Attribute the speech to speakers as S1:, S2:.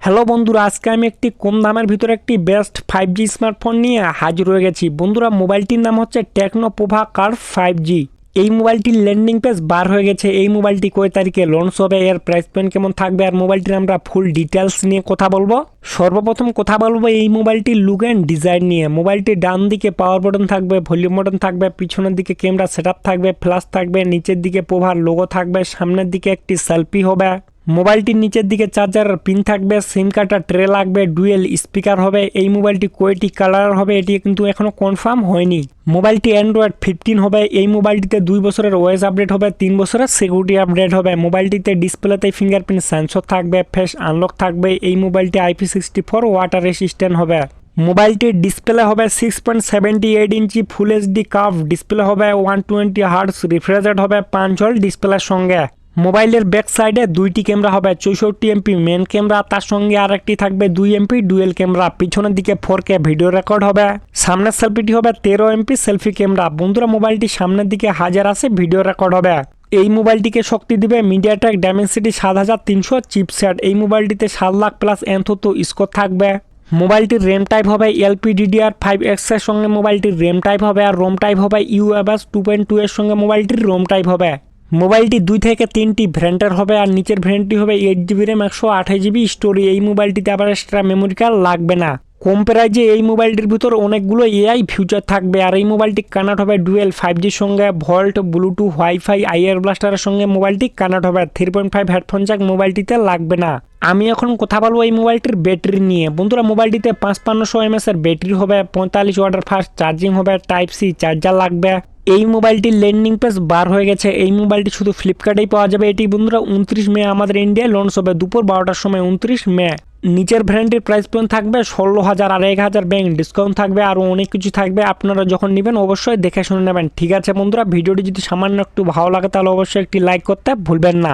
S1: Hello বন্ধুরা, আজকে আমি একটি কম দামের ভিতরে একটি বেস্ট 5G স্মার্টফোন নিয়ে হাজির হয়ে গেছি। বন্ধুরা, মোবাইলটির নাম হচ্ছে টেকনো পোভা কার্ভ 5G। এই মোবাইলটির ল্যান্ডিং পেজ বার হয়ে গেছে। এই মোবাইলটি কয় তারিখে লঞ্চ হবে, এর প্রাইস পয়েন্ট কেমন থাকবে, আর মোবাইলটির আমরা ফুল ডিটেলস নিয়ে কথা বলবো। সর্বপ্রথম কথা বলবো এই মোবাইলটির লুক অ্যান্ড ডিজাইন নিয়ে। মোবাইলটির ডান দিকে পাওয়ার বাটন থাকবে, ভলিউম বাটন থাকবে, পিছনের দিকে ক্যামেরা সেটআপ থাকবে, ফ্ল্যাশ থাকবে, নিচের দিকে পোভার লোগো থাকবে, সামনের দিকে একটি সেলফি হবে। মোবাইলটির নিচের দিকে চার্জারের পিন থাকবে, সিম কার্ডের ট্রে লাগবে, ডুয়েল স্পিকার হবে। এই মোবাইলটি কয়টি কালার হবে এটি কিন্তু এখনো কনফার্ম হয়নি। মোবাইলটি অ্যান্ড্রয়েড 15 হবে। এই মোবাইলটিতে 2 বছরের ওএস আপডেট হবে, 3 বছরের সিকিউরিটি আপডেট হবে। মোবাইলটিতে ডিসপ্লেতে ফিঙ্গারপ্রিন্ট সেন্সর থাকবে, ফেস আনলক থাকবে। এই মোবাইলটি IP64 ওয়াটার রেসিস্ট্যান্ট হবে। মোবাইলটির ডিসপ্লে হবে 6.78 ইঞ্চি ফুল এইচডি কার্ভ ডিসপ্লে হবে, 120 হার্টজ রিফ্রেশ রেট হবে 5 হল ডিসপ্লের সঙ্গে। মোবাইলের ব্যাক সাইডে 2টি ক্যামেরা হবে, 64 এমপি মেন ক্যামেরা, তার সঙ্গে আরেকটি থাকবে 2 এমপি ডুয়েল ক্যামেরা। পিছনের দিকে 4K ভিডিও রেকর্ড হবে। সামনের সেলফিটি হবে 13 এমপি সেলফি ক্যামেরা। বন্ধুরা, মোবাইলটি সামনের দিকে 1080 ভিডিও রেকর্ড হবে। এই মোবাইলটিকে শক্তি দিবে মিডিয়াটেক ডাইমেনসিটি 7300 চিপসেট। এই মোবাইলটিতে 7 লাখ প্লাস এনথোতো স্কোর থাকবে। মোবাইলটির র্যাম টাইপ হবে LPDDR5X এর সঙ্গে মোবাইলটির র্যাম টাইপ হবে, আর রোম টাইপ হবে UFS 2.2 এর সঙ্গে মোবাইলটির রোম টাইপ হবে। মোবাইলটি 2 থেকে 3টি ভ্যারিয়েন্টের হবে, আর নিচের ভ্যারিয়েন্টটি হবে 8GB র্যাম 128GB স্টোরেজ। এই মোবাইলটিতে আবার এক্সট্রা মেমোরি কার্ড লাগবে না। কম প্রাইজে এই মোবাইলটির ভিতর অনেকগুলো AI ফিউচার থাকবে, আর এই মোবাইলটি কানেক্ট হবে ডুয়েল 5Gর সঙ্গে, ভল্ট, ব্লুটুথ, ওয়াইফাই, আইআর ব্লাস্টারের সঙ্গে মোবাইলটি কানেক্ট হবে। 3.5 হেডফোন জ্যাক মোবাইলটিতে লাগবে না। আমি এখন কথা বলবো এই মোবাইলটির ব্যাটারি নিয়ে। বন্ধুরা, মোবাইলটিতে 5500 mAh এর ব্যাটারি হবে, 45 ওয়াটের ফাস্ট চার্জিং হবে, টাইপ সি চার্জার লাগবে। এই মোবাইলটির ল্যান্ডিং পেজ বার হয়ে গেছে। এই মোবাইলটি শুধু ফ্লিপকার্টেই পাওয়া যাবে। এটি বন্ধুরা 29 মে আমাদের ইন্ডিয়ায় লঞ্চ হবে দুপুর 12টার সময়, 29 মে। নিচের ভ্যারিয়েন্টের প্রাইস পয়েন্ট থাকবে 16,000, আর 1,000 ব্যাংক ডিসকাউন্ট থাকবে, আরও অনেক কিছু থাকবে। আপনারা যখন নেবেন অবশ্যই দেখে শুনে নেবেন। ঠিক আছে বন্ধুরা, ভিডিওটি যদি সামান্য একটু ভালো লাগে তাহলে অবশ্যই একটি লাইক করতে ভুলবেন না।